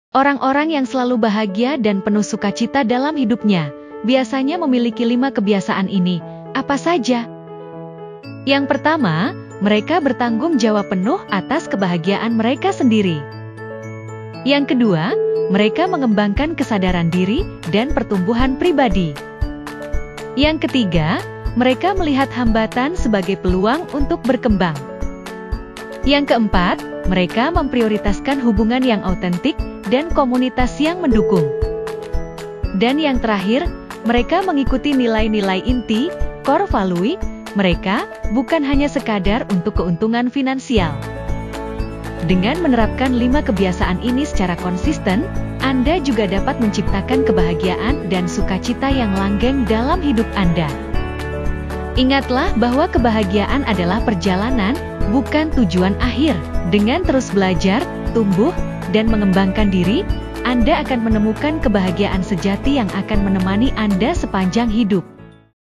Orang-orang yang selalu bahagia dan penuh sukacita dalam hidupnya, biasanya memiliki 5 kebiasaan ini. Apa saja? Yang pertama, mereka bertanggung jawab penuh atas kebahagiaan mereka sendiri. Yang kedua, mereka mengembangkan kesadaran diri dan pertumbuhan pribadi. Yang ketiga, mereka melihat hambatan sebagai peluang untuk berkembang. Yang keempat, mereka memprioritaskan hubungan yang autentik dan komunitas yang mendukung. Dan yang terakhir, mereka mengikuti nilai-nilai inti, core value, mereka bukan hanya sekadar untuk keuntungan finansial. Dengan menerapkan 5 kebiasaan ini secara konsisten, Anda juga dapat menciptakan kebahagiaan dan sukacita yang langgeng dalam hidup Anda. Ingatlah bahwa kebahagiaan adalah perjalanan, bukan tujuan akhir. Dengan terus belajar, tumbuh, dan mengembangkan diri, Anda akan menemukan kebahagiaan sejati yang akan menemani Anda sepanjang hidup.